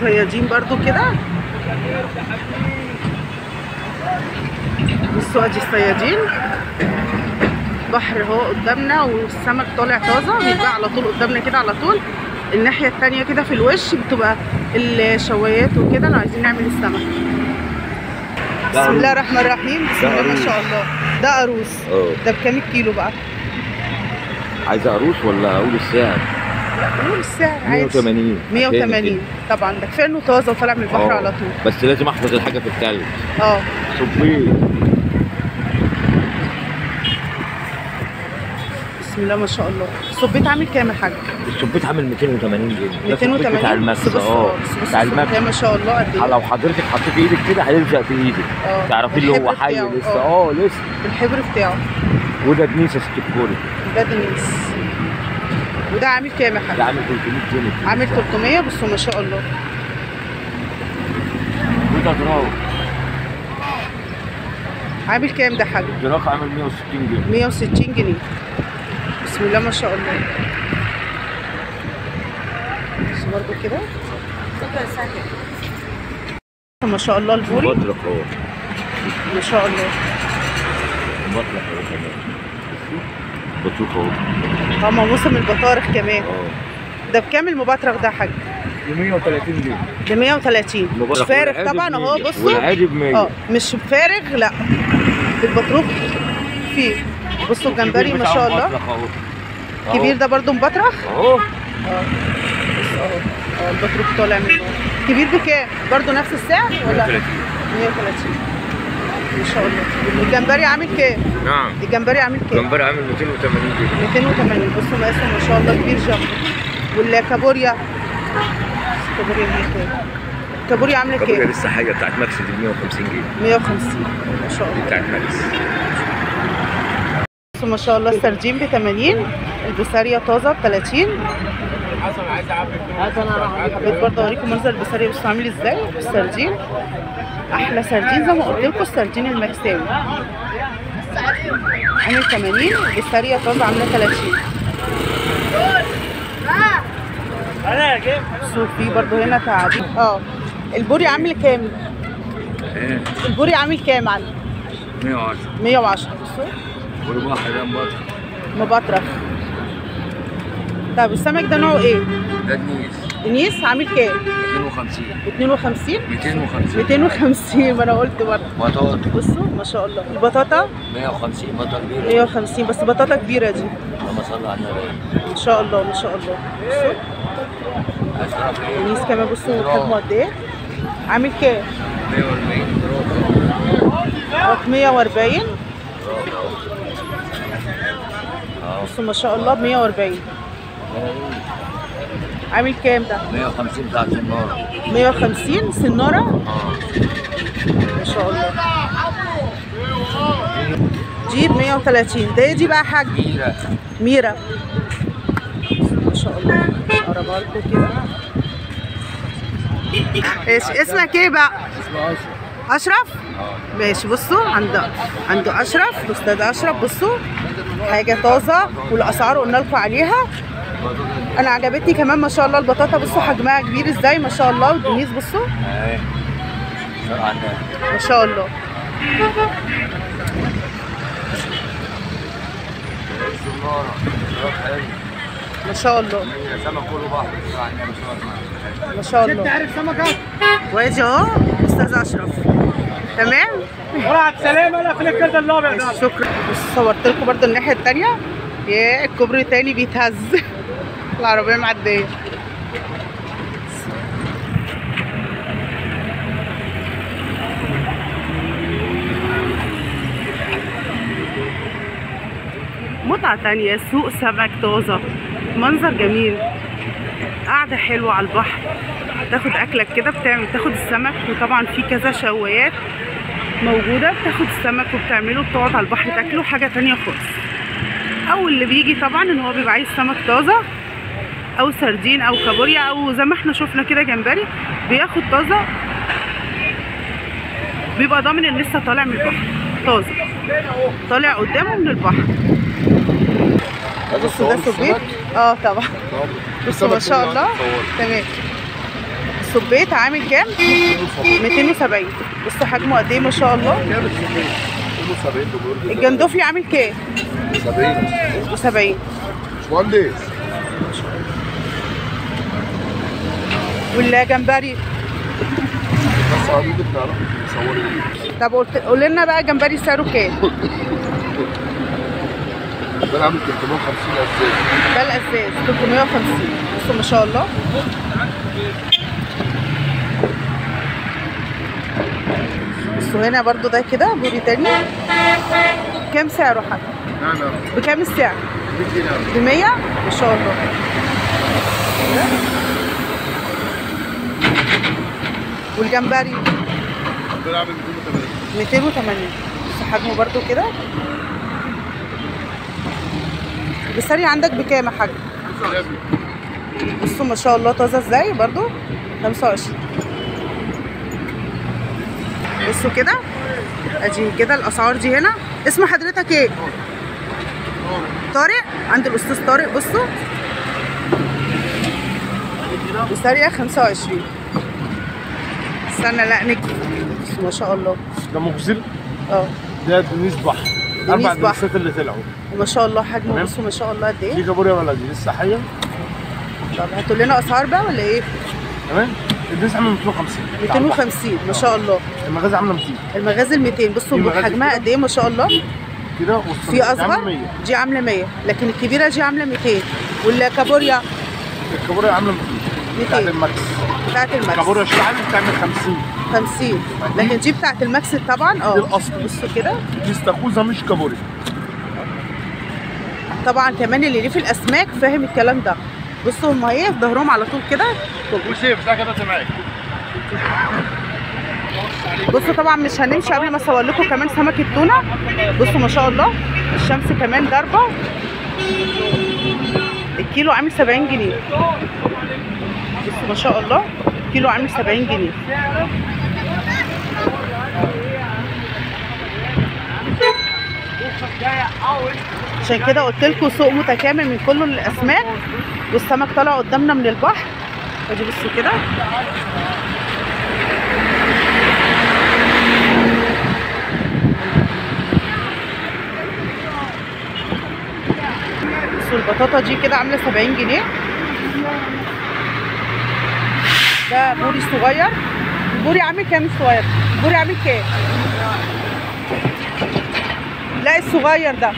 صيادين برضو كده. بصوا ادي الصيادين، بحر اهو قدامنا والسمك طالع طازه بيتباع على طول قدامنا كده على طول. الناحيه التانيه كده في الوش بتبقى الشوايات وكده لو عايزين نعمل السمك. بسم الله الرحمن الرحيم. بسم الله ما شاء الله. ده قاروص. ده بكام الكيلو بقى؟ عايزه قاروص ولا اقول السعر؟ لا قول السعر عادي. 180. 180 طبعا. ده كفايه انه طازه وطالع من البحر على طول. بس لازم احفظ الحاجه في التلج. صبيط. بسم الله ما شاء الله. الصبيط عامل كام يا حاج؟ الصبيط عامل 280 جنيه. 280 بتاع المكسه. بتاع المكسه ما شاء الله. قد ايه؟ لو حضرتك حطيتي ايدك كده هيلزق في ايدك. تعرفي اللي هو حي لسه. لسه الحبر بتاعه. وده دنيس يا ست الكوري. ده دنيس. وده عامل كام يا حاج؟ ده عامل 300 جنيه. عامل 300. بصوا ما شاء الله. وده دراك. عامل كام ده حاج؟ الدراك عامل 160 جنيه. 160 جنيه. بسم الله ما شاء الله. بس برضه كده ما شاء الله. البوري مبطرق اهو. ما شاء الله. مبطرق اهو كمان. بطروق اهو. موسم البطارخ كمان. ده بكام المبطرخ ده يا حاج؟ ب 130 جنيه. ب 130. مش فارغ طبعا اهو. بصوا والعادي ب 100. مش فارغ لا. البطروخ فيه. بصوا الجمبري ما شاء الله. كبير ده برضو مبطرخ اهو. البطروخ طالع منه. كبير بكام؟ برضو نفس السعر ولا؟ 130. 130 ما شاء الله. الجمبري عامل كام؟ نعم. الجمبري عامل كام؟ الجمبري عامل 280 جنيه. 280. بصوا مقاسه ما شاء الله كبير جنبه. والكابوريا. الكابوريا عامله كام؟ الكابوريا عامله كام؟ الكابوريا لسه حاجه بتاعت ماكس دي 150 جنيه. 150 ما شاء الله. بتاعت ماكس. بصوا ما شاء الله. السردين ب 80. البسارية طازة ب 30. حبيت برضه اوريكم منظر البسارية. بصوا عامل ازاي السردين. احلى سردين زي ما قلت لكم السردين المكساوي عامل 80. البسارية طازة عاملة 30. بصوا في برضه هنا تعابين. البوري عامل كام؟ البوري عامل كام معلم؟ 110. 110. بصوا والبحر ده مبطرخ. طب السمك ده نوعه ايه؟ ده دنيس. دنيس عامل كام؟ 250. 52؟ 250. 250. ما انا قلت برضه. بطاطا. بصوا ما شاء الله. البطاطا 150. بطاطا كبيرة. 150 بس بطاطا كبيرة دي. اللهم صل على النبي. ما شاء الله ما شاء الله. بصوا دنيس كمان. بصوا حجمه قد ايه؟ عامل كام؟ 140. 140. بصوا ما شاء الله ب 140. عامل كام ده؟ 150 بتاع سنارة. 150 سنارة؟ ما شاء الله. دي ب 130. ده دي بقى حاج؟ ميرة. ما شاء الله. اقربها لكم كده. ايش اسمك ايه بقى؟ اسمه اشرف. اشرف؟ ماشي. بصوا عنده اشرف. الاستاذ اشرف. بصوا حاجه طازه والاسعار قلنا لكم عليها. انا عجبتني كمان ما شاء الله البطاطا. بصوا حجمها كبير ازاي ما شاء الله. والدنيس بصوا ما شاء الله. ما شاء الله. ما شاء الله. تعرف سمكة؟ وادي اهو استاذ اشرف. تمام؟ ورعت سلامة. لا خليك كده الابيض. شكرا. صورت لكم برضه الناحية التانية. يا الكوبري تاني بيتهز. العربية معدية. متعة تانية. سوق سمك طازة. منظر جميل. قعدة حلوة على البحر. تاخد اكلك كده تاخد السمك. وطبعا في كذا شوايات موجودة بتاخد السمك وبتعمله بتقعد على البحر تاكله. حاجة تانية خالص. او اللي بيجي طبعا ان هو بيبقى عايز سمك طازة او سردين او كابوريا او زي ما احنا شفنا كده جمبري بياخد طازة. بيبقى ضامن ان لسه طالع من البحر طازة. طالع قدامه من البحر. بصوا ده صبيط. طبعا. بصوا ما شاء الله. تمام. السبيت عامل كام؟ 270. بصوا حجمه قد ايه ما شاء الله. 270 دولار. الجندوفلي عامل كام؟ 70. 70. باشمهندس. والجمبري بس حضرتك تعرفي تصوري ايه؟ طب قول لنا بقى الجمبري سعره كام؟ ده عامل 350 اساس. ده الاساس 350. بصوا ما شاء الله. بصوا هنا برضو ده كده بوري تاني. كام سعره حاجة؟ نعم. بكام السعر؟ 100 دينار. ب 100 ما شاء الله. والجمبري ده عامل 280. 280. بصوا حجمه برضو كده. البساري عندك بكام يا حاج؟ بصوا ما شاء الله طازه ازاي برضو 25. بصوا كده ادي كده الاسعار دي هنا. اسم حضرتك ايه؟ طارق. عند الاستاذ طارق. بصوا بسارية 25. استنى لا نجي. بصوا ما شاء الله. ده مغزل. ده دنيس بحر. دنيس 4 بحر. دنيسات اللي طلعوا. وما شاء الله حجمه. بصوا ما شاء الله قد ايه. دي كابوريا بلدي لسه حيه. طب هاتوا لنا اسعار بقى ولا ايه؟ تمام. الدنيس عامله 250. 250 ما شاء الله. المغازه عامله 200. المغازل 200. بصوا حجمها قد ايه ما شاء الله. كده في اصغر دي عامله 100 لكن الكبيره دي عامله 200. والكابوريا الكابوريا عامله 200 بتاعت الماكس. بتاعت الماكس. الكابوريا شحال بتعمل 50. لكن دي بتاعت الماكس طبعا. دي الاصل. بصوا كده دي استاكوزا مش كابوريا. طبعا كمان اللي ليه في الاسماك فاهم الكلام ده. بصوا هم ايه في ظهرهم على طول كده. وسيف ده كده معاك. بصوا طبعا مش هنمشي قبل ما اصور لكم كمان سمك التونه. بصوا ما شاء الله الشمس كمان ضاربه. الكيلو عامل 70 جنيه. بصوا ما شاء الله الكيلو عامل 70 جنيه. عشان كده قلت لكم سوق متكامل من كل الاسماك والسمك طالع قدامنا من البحر. ادي بصوا كده. بصوا البطاطا دي كده عامله 70 جنيه. ده بوري صغير. البوري عامل كام الصغير؟ البوري عامل كام؟ لا الصغير ده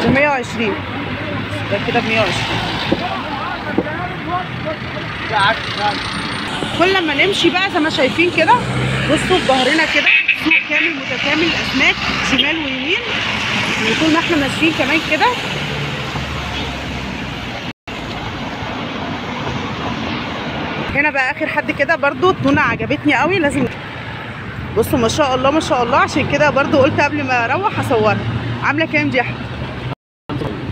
ب 120. ده كده ب 120. كل ما نمشي بقى زي ما شايفين كده. بصوا في ظهرنا كده سوق كامل متكامل اسماك شمال ويمين. طول ما احنا ماشيين كمان كده هنا بقى اخر حد كده برضو التونه عجبتني قوي لازم. بصوا ما شاء الله ما شاء الله. عشان كده برضو قلت قبل ما اروح اصورها. عامله كام دي يا احمد؟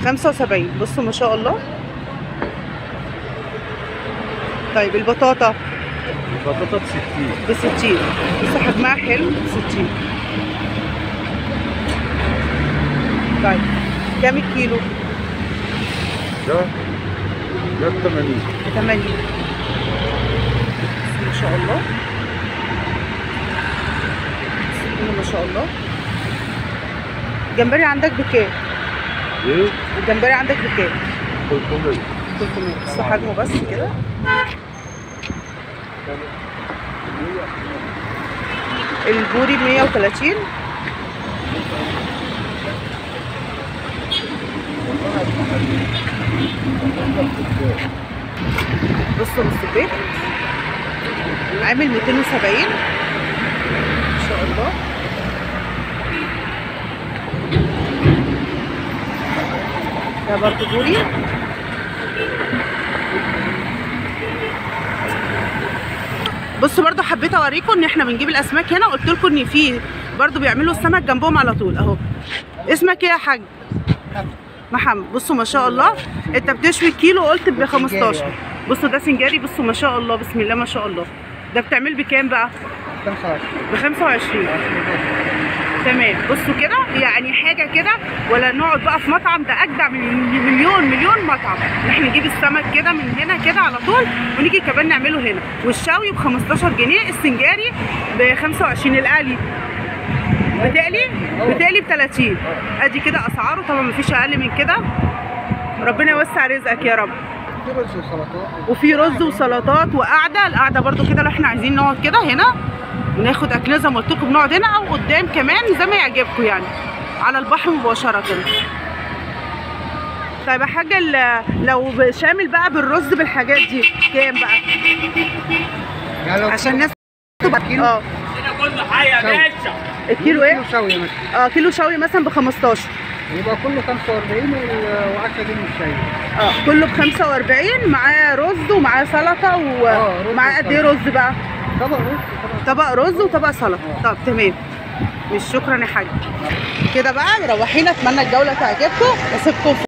75. بصوا ما شاء الله. طيب البطاطا البطاطا ب 60. ب 60. بصوا حجمها حلو. 60. طيب كام الكيلو؟ ده 80. ب 80. ما شاء الله. ما شاء الله. الجمبري عندك بكام؟ ايه؟ الجمبري عندك بكام؟ 300. 300. بس حجمه بس كده. البوري ب 130. بصوا السبيت عامل 270 ما شاء الله. ده برضه بوري. بصوا برضه حبيت اوريكم ان احنا بنجيب الاسماك هنا. قلت لكم ان في برضه بيعملوا السمك جنبهم على طول اهو. اسمك ايه يا حاج؟ محمد. بصوا ما شاء الله. انت بتشوي الكيلو قلت ب 15. بصوا ده سنجاري. بصوا ما شاء الله بسم الله ما شاء الله. ده بتعمل بكام بقى؟ ب 25. تمام. بصوا كده يعني حاجه كده، ولا نقعد بقى في مطعم، ده اجدع من مليون مطعم. احنا نجيب السمك كده من هنا كده على طول، ونيجي كمان نعمله هنا. والشوي ب 15 جنيه، السنجاري ب 25، القلي بتقلي ب 30. ادي كده اسعاره، طبعا مفيش اقل من كده. ربنا يوسع رزقك يا رب. وفي رز وسلطات وقعده. القعده برده كده لو احنا عايزين نقعد كده هنا وناخد اكلنا زي ما قلت لكم، بنقعد هنا او قدام كمان زي ما يعجبكم يعني، على البحر مباشره. طيب يا حاجه، لو شامل بقى بالرز بالحاجات دي كام بقى؟ يعني عشان الناس كيلو كل حاجه يا باشا. الكيلو ايه؟ كيلو شوي مثلا. كيلو شوي مثلا ب 15، يبقى كله 45 و10 جنيه الشاي. كله ب 45، معاه رز ومعاه سلطه ومعاه قد ايه رز بقى؟ طبق رز وطبق سلطه. طب تمام، مش شكرا يا حاج. كده بقى مروحين. اتمنى الجوله تعجبكم، واسيبكم